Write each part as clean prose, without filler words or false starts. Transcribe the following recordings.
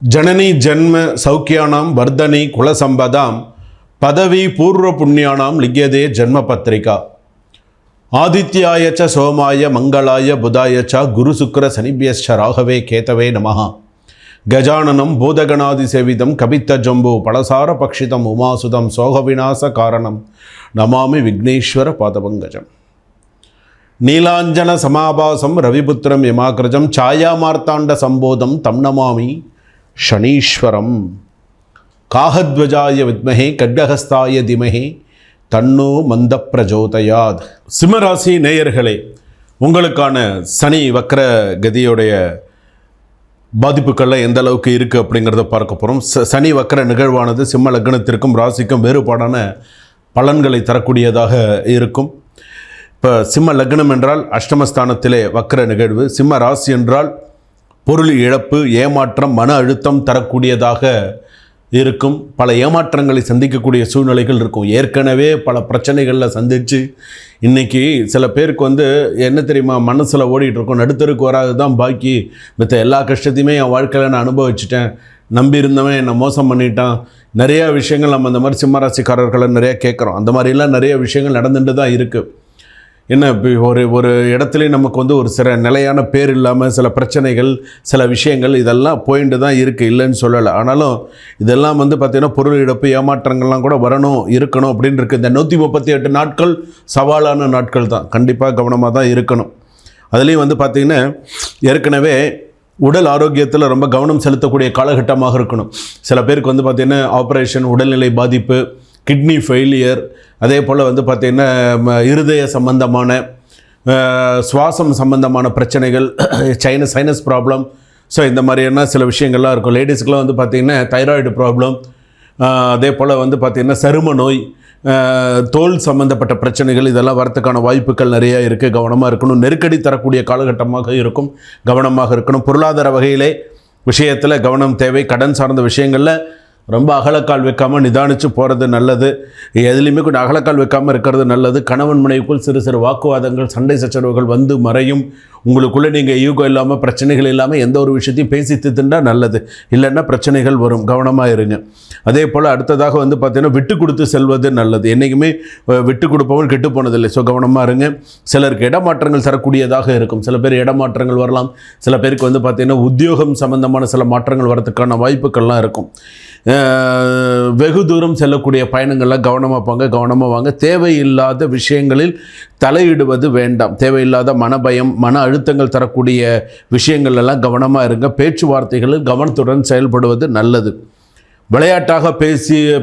जननी जन्म सौख्यानां वर्धनी कुलसंपदां पदवी पूर्व पुण्यानां लिख्यते जन्मपत्रिका आदित्याय च सोमाय मंगलाय बुधाय च गुरुशुक्र शनिभ्यश्च राघवे केतवे नमः गजाननं भूतगणादिसेवितं कपित्थजम्बो पलसारपक्षितम् उमासुतं सोगविनाशकारणं नमामि विघ्नेश्वर पादपङ्कजम् नीलांजन समाभासं रविपुत्रं यमाग्रजं छायामार्तांड संबोधं तं नमामि शनीश्वरम काहध्वजाय विद्महे खड्गहस्ताय धीमहि தன்னோ மந்த பிரஜோதயாத். சிம்மராசி நேயர்களே, உங்களுக்கான சனி வக்ர கதியோடைய பாதிப்புகளில் எந்த அளவுக்கு இருக்குது அப்படிங்கிறத பார்க்க போகிறோம். சனி வக்ர நிகழ்வானது சிம்ம லக்னத்திற்கும் ராசிக்கும் வேறுபாடான பலன்களை தரக்கூடியதாக இருக்கும். இப்போ சிம்ம லக்னம் என்றால் அஷ்டமஸ்தானத்திலே வக்ர நிகழ்வு, சிம்ம ராசி என்றால் பொருள் இழப்பு, ஏமாற்றம், மன அழுத்தம் தரக்கூடியதாக இருக்கும். பல ஏமாற்றங்களை சந்திக்கக்கூடிய சூழ்நிலைகள் இருக்கும். ஏற்கனவே பல பிரச்சனைகளில் சந்தித்து இன்றைக்கி சில பேருக்கு என்ன தெரியுமா மனசில் ஓடிட்டுருக்கோம், நடுத்தருக்கு வராது தான் பாக்கி, மற்ற எல்லா கஷ்டத்தையுமே என் வாழ்க்கையில் நான் அனுபவிச்சிட்டேன், நம்பி இருந்தவன் என்னை மோசம் பண்ணிட்டான். நிறையா விஷயங்கள் நம்ம இந்த மாதிரி சிம்மராசிக்காரர்களை நிறையா கேட்குறோம். அந்த மாதிரிலாம் நிறைய விஷயங்கள் நடந்துட்டு தான் இருக்குது. என்ன ஒரு இடத்துலையும் நமக்கு ஒரு சில நிலையான பேர் இல்லாமல் சில பிரச்சனைகள், சில விஷயங்கள் இதெல்லாம் போயிட்டு தான் இருக்குது, இல்லைன்னு சொல்லலை. ஆனாலும் இதெல்லாம் பார்த்திங்கன்னா பொருள் இழப்பு, ஏமாற்றங்கள்லாம் கூட வரணும், இருக்கணும் அப்படின்னு இருக்குது. இந்த 138 நாட்கள் சவாலான நாட்கள் தான். கண்டிப்பாக கவனமாக தான் இருக்கணும். அதுலேயும் பார்த்திங்கன்னா ஏற்கனவே உடல் ஆரோக்கியத்தில் ரொம்ப கவனம் செலுத்தக்கூடிய காலகட்டமாக இருக்கணும். சில பேருக்கு பார்த்திங்கன்னா ஆப்ரேஷன், உடல்நிலை பாதிப்பு, கிட்னி ஃபெயிலியர், அதே போல் பார்த்திங்கன்னா இருதய சம்பந்தமான, சுவாசம் சம்பந்தமான பிரச்சனைகள், சைனஸ் ப்ராப்ளம், ஸோ இந்த மாதிரியான சில விஷயங்கள்லாம் இருக்கும். லேடிஸ்க்கெலாம் பார்த்திங்கன்னா தைராய்டு ப்ராப்ளம், அதே போல் பார்த்திங்கன்னா சரும நோய், தோல் சம்பந்தப்பட்ட பிரச்சனைகள், இதெல்லாம் வரத்துக்கான வாய்ப்புகள் நிறையா இருக்குது. கவனமாக இருக்கணும். நெருக்கடி தரக்கூடிய காலகட்டமாக இருக்கும், கவனமாக இருக்கணும். பொருளாதார வகையிலே விஷயத்தில் கவனம் தேவை. கடன் சார்ந்த விஷயங்களில் ரொம்ப அகலக்கால் வைக்காமல் நிதானித்து போகிறது நல்லது. எதுலேயுமே கொஞ்சம் அகலக்கால் வைக்காமல் இருக்கிறது நல்லது. கணவன் மனைவிக்குள் சிறு சிறு வாக்குவாதங்கள், சண்டை சச்சரவுகள் மறையும். உங்களுக்குள்ளே நீங்கள் ஈகோ இல்லாமல், பிரச்சனைகள் இல்லாமல் எந்த ஒரு விஷயத்தையும் பேசி தீர்த்துண்டா நல்லது. இல்லைன்னா பிரச்சனைகள் வரும், கவனமாக இருங்க. அதே போல் அடுத்ததாக பார்த்திங்கன்னா விட்டு கொடுத்து செல்வது நல்லது. என்றைக்குமே விட்டு கொடுப்பவன் கெட்டு போனதில்லை. ஸோ கவனமாக இருங்க. சிலருக்கு இடமாற்றங்கள் தரக்கூடியதாக இருக்கும். சில பேர் இடமாற்றங்கள் வரலாம். சில பேருக்கு பார்த்திங்கன்னா உத்தியோகம் சம்பந்தமான சில மாற்றங்கள் வரதுக்கான வாய்ப்புகள்லாம் இருக்கும். வெகு தூரம் செல்லக்கூடிய பயணங்களில் கவனமாக போங்க, கவனமாக வாங்க. தேவையில்லாத விஷயங்களில் தலையிடுவது வேண்டாம். தேவையில்லாத மனபயம், மன அழுத்தங்கள் தரக்கூடிய விஷயங்கள்லாம் கவனமாக இருங்க. பேச்சுவார்த்தைகளில் கவனத்துடன் செயல்படுவது நல்லது. விளையாட்டாக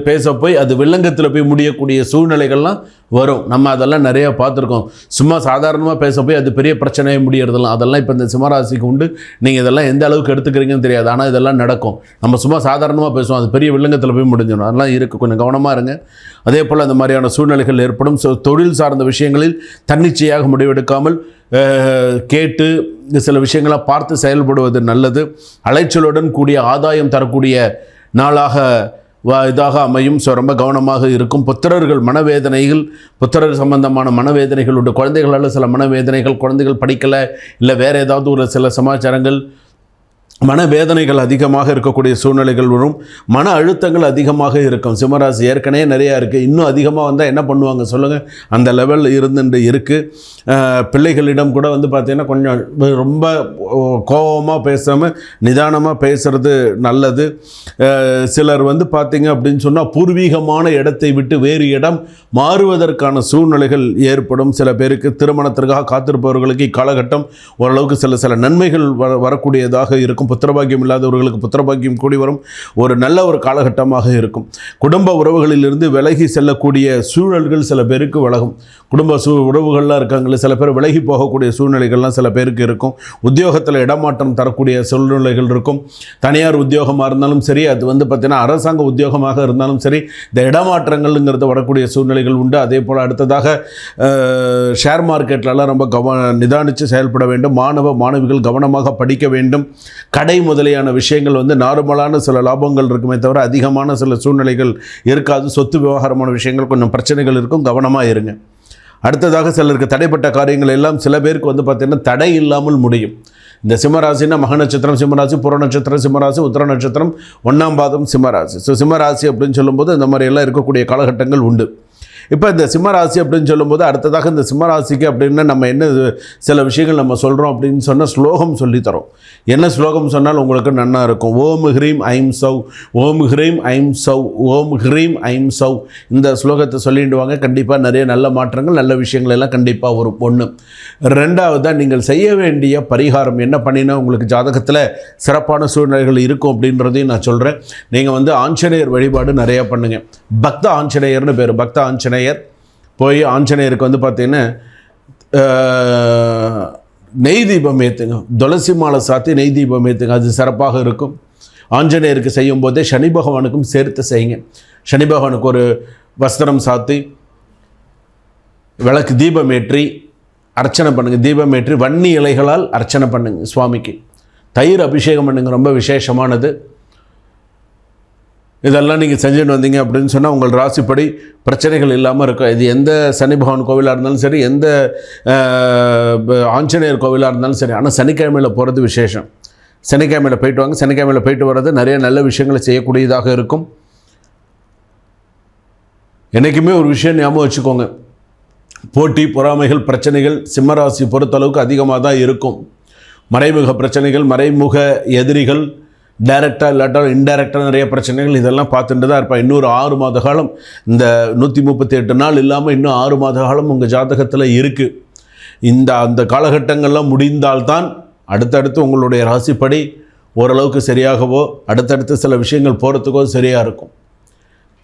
பேச போய் அது வில்லங்கத்தில் போய் முடியக்கூடிய சூழ்நிலைகள்லாம் வரும். நம்ம அதெல்லாம் நிறையா பார்த்துருக்கோம். சும்மா சாதாரணமாக பேச போய் அது பெரிய பிரச்சனையை முடியறதெல்லாம், அதெல்லாம் இப்போ இந்த சிம்மராசிக்கு உண்டு. நீங்கள் இதெல்லாம் எந்த அளவுக்கு எடுத்துக்கிறீங்கன்னு தெரியாது, ஆனால் இதெல்லாம் நடக்கும். நம்ம சும்மா சாதாரணமாக பேசுவோம், அது பெரிய வில்லங்கத்தில் போய் முடிஞ்சிடும். அதெல்லாம் இருக்குது, கொஞ்சம் கவனமாக இருங்க. அதே போல் அந்த மாதிரியான சூழ்நிலைகள் ஏற்படும். தொழில் சார்ந்த விஷயங்களில் தன்னிச்சையாக முடிவெடுக்காமல் கேட்டு சில விஷயங்களை பார்த்து செயல்படுவது நல்லது. அலைச்சலுடன் கூடிய ஆதாயம் தரக்கூடிய நாளாக இதாக அமையும். ஸோ ரொம்ப கவனமாக இருக்கும். புத்திரர்கள் மனவேதனைகள், புத்திரர் சம்பந்தமான மனவேதனைகள் உண்டு. குழந்தைகளால் சில மனவேதனைகள், குழந்தைகள் படிக்கலை, இல்லை வேறு ஏதாவது ஒரு சில சமாச்சாரங்கள், மனவேதனைகள் அதிகமாக இருக்கக்கூடிய சூழ்நிலைகள் வரும். மன அழுத்தங்கள் அதிகமாக இருக்கும். சிம்மராசி ஏற்கனவே நிறையா இருக்குது, இன்னும் அதிகமாக வந்தால் என்ன பண்ணுவாங்க சொல்லுங்கள்? அந்த லெவல் இருந்துட்டு இருக்குது. பிள்ளைகளிடம் கூட பார்த்திங்கன்னா கொஞ்சம் ரொம்ப கோபமாக பேசாமல் நிதானமாக பேசுகிறது நல்லது. சிலர் பார்த்திங்க அப்படின்னு சொன்னால் பூர்வீகமான இடத்தை விட்டு வேறு இடம் மாறுவதற்கான சூழ்நிலைகள் ஏற்படும். சில பேருக்கு திருமணத்திற்காக காத்திருப்பவர்களுக்கு இக்காலகட்டம் ஓரளவுக்கு சில நன்மைகள் வரக்கூடியதாக இருக்கும். புத்திரபாக்கியம் இல்லாதவர்களுக்கு புத்திரபாக்கியம் கூடி வரும். ஒரு நல்ல ஒரு காலகட்டமாக இருக்கும். குடும்ப உறவுகளிலிருந்து விலகி செல்லக்கூடிய சூழல்கள் சில பேருக்கு விலகும். குடும்ப உறவுகள்லாம் இருக்காங்களே, சில பேர் விலகி போகக்கூடிய சூழ்நிலைகள்லாம் சில பேருக்கு இருக்கும். உத்தியோகத்தில் இடமாற்றம் தரக்கூடிய சூழ்நிலைகள் இருக்கும். தனியார் உத்தியோகமாக இருந்தாலும் சரி, அது பார்த்திங்கன்னா அரசாங்க உத்தியோகமாக இருந்தாலும் சரி, இந்த இடமாற்றங்கள்ங்கிறது வரக்கூடிய சூழ்நிலைகள் உண்டு. அதே போல் அடுத்ததாக ஷேர் மார்க்கெட்லலாம் ரொம்ப நிதானித்து செயல்பட வேண்டும். மாணவிகள் கவனமாக படிக்க வேண்டும். கடை முதலியான விஷயங்கள் நார்மலான சில லாபங்கள் இருக்குமே தவிர அதிகமான சில சூழ்நிலைகள் இருக்காது. சொத்து விவகாரமான விஷயங்கள் கொஞ்சம் பிரச்சனைகள் இருக்கும், கவனமாக இருங்க. அடுத்ததாக சிலருக்கு தடைப்பட்ட காரியங்கள் எல்லாம் சில பேருக்கு பார்த்திங்கன்னா தடை இல்லாமல் முடியும். இந்த சிம்மராசின்னா மக நட்சத்திரம் சிம்மராசி, புற நட்சத்திரம் சிம்மராசி, உத்திர நட்சத்திரம் 1ஆம் பாதம் சிம்மராசி. ஸோ சிம்மராசி அப்படின்னு சொல்லும்போது இந்த மாதிரி எல்லாம் இருக்கக்கூடிய காலகட்டங்கள் உண்டு. இப்போ இந்த சிம்மராசி அப்படின்னு சொல்லும்போது அடுத்ததாக இந்த சிம்மராசிக்கு அப்படின்னா நம்ம என்ன சில விஷயங்கள் நம்ம சொல்கிறோம் அப்படின்னு சொன்னால் ஸ்லோகம் சொல்லித்தரோம். என்ன ஸ்லோகம் சொன்னால் உங்களுக்கு நன்னா இருக்கும். ஓம் ஹ்ரீம் ஐம் சவ், ஓம் ஹ்ரீம் ஐம் சவ், ஓம் ஹ்ரீம் ஐம் சவ். இந்த ஸ்லோகத்தை சொல்லிட்டு வாங்க. கண்டிப்பாக நிறைய நல்ல மாற்றங்கள், நல்ல விஷயங்கள் எல்லாம் கண்டிப்பாக வரும். ஒன்று. ரெண்டாவதாக நீங்கள் செய்ய வேண்டிய பரிகாரம் என்ன பண்ணினா உங்களுக்கு ஜாதகத்தில் சிறப்பான சூழ்நிலைகள் இருக்கும் அப்படின்றதையும் நான் சொல்கிறேன். நீங்கள் ஆஞ்சநேயர் வழிபாடு நிறையா பண்ணுங்கள். பக்த ஆஞ்சநேயர்னு பேர். பக்த ஆஞ்சநேயர் போய் ஆஞ்சநேயருக்கு பார்த்தீங்கன்னா நெய் தீபம் ஏற்றுங்க. துளசி மாலை சாத்தி நெய் தீபம் ஏற்றுங்க. அது சிறப்பாக இருக்கும். ஆஞ்சநேயருக்கு செய்யும் போதே சனி பகவானுக்கும் சேர்த்து செய்யுங்க. சனி பகவானுக்கு ஒரு வஸ்திரம் சாத்தி விளக்கு தீபம் ஏற்றி அர்ச்சனை பண்ணுங்கள். தீபம் ஏற்றி வன்னி இலைகளால் அர்ச்சனை பண்ணுங்க சுவாமிக்கு. தயிர் அபிஷேகம் பண்ணுங்க, ரொம்ப விசேஷமானது. இதெல்லாம் நீங்கள் செஞ்சுட்டு வந்தீங்க அப்படின்னு சொன்னால் உங்கள் ராசிப்படி பிரச்சனைகள் இல்லாமல் இருக்கும். இது எந்த சனி பகவான் கோவிலாக இருந்தாலும் சரி, எந்த ஆஞ்சநேயர் கோவிலாக இருந்தாலும் சரி. ஆனால் சனிக்கிழமையில் போகிறது விசேஷம். சனிக்கிழமையில் போயிட்டு வாங்க. சனிக்கிழமையில் போயிட்டு வர்றது நிறைய நல்ல விஷயங்களை செய்யக்கூடியதாக இருக்கும். என்றைக்குமே ஒரு விஷயம் ஞாபகம் வச்சுக்கோங்க. போட்டி, பொறாமைகள், பிரச்சனைகள் சிம்மராசி பொறுத்தளவுக்கு அதிகமாக தான் இருக்கும். மறைமுக பிரச்சனைகள், மறைமுக எதிரிகள், டைரெக்டாக இல்லாட்டாலும் இன்டைரக்டாக நிறைய பிரச்சனைகள், இதெல்லாம் பார்த்துட்டு தான் இருப்பேன். இன்னொரு 6 மாத காலம், இந்த 138 நாள் இல்லாமல் இன்னும் 6 மாத காலம் உங்கள் ஜாதகத்தில் இருக்குது. அந்த காலகட்டங்கள்லாம் முடிந்தால்தான் அடுத்தடுத்து உங்களுடைய ராசிப்படி ஓரளவுக்கு சரியாகவோ அடுத்தடுத்து சில விஷயங்கள் போகிறதுக்கோ சரியாக இருக்கும்.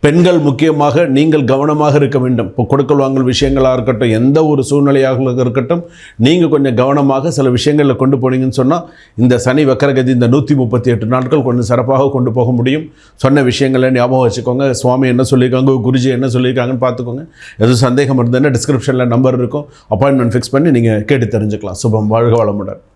பெண்கள் முக்கியமாக நீங்கள் கவனமாக இருக்க வேண்டும். இப்போ கொடுக்கல் வாங்கல் விஷயங்களாக இருக்கட்டும், எந்த ஒரு சூழ்நிலையாக இருக்கட்டும், நீங்கள் கொஞ்சம் கவனமாக சில விஷயங்களில் கொண்டு போனீங்கன்னு சொன்னால் இந்த சனி வக்கரகதி இந்த 138 நாட்கள் கொஞ்சம் சிறப்பாக கொண்டு போக முடியும். சொன்ன விஷயங்களை ஞாபகம் வச்சுக்கோங்க. சுவாமி என்ன சொல்லியிருக்காங்க, குருஜி என்ன சொல்லியிருக்காங்கன்னு பார்த்துக்கோங்க. எதுவும் சந்தேகம் இருந்ததுன்னா டிஸ்கிரிப்ஷனில் நம்பர் இருக்கும். அப்பாயின்மெண்ட் ஃபிக்ஸ் பண்ணி நீங்கள் கேட்டு தெரிஞ்சுக்கலாம். சுபம். வாழ்க வளமுடன்.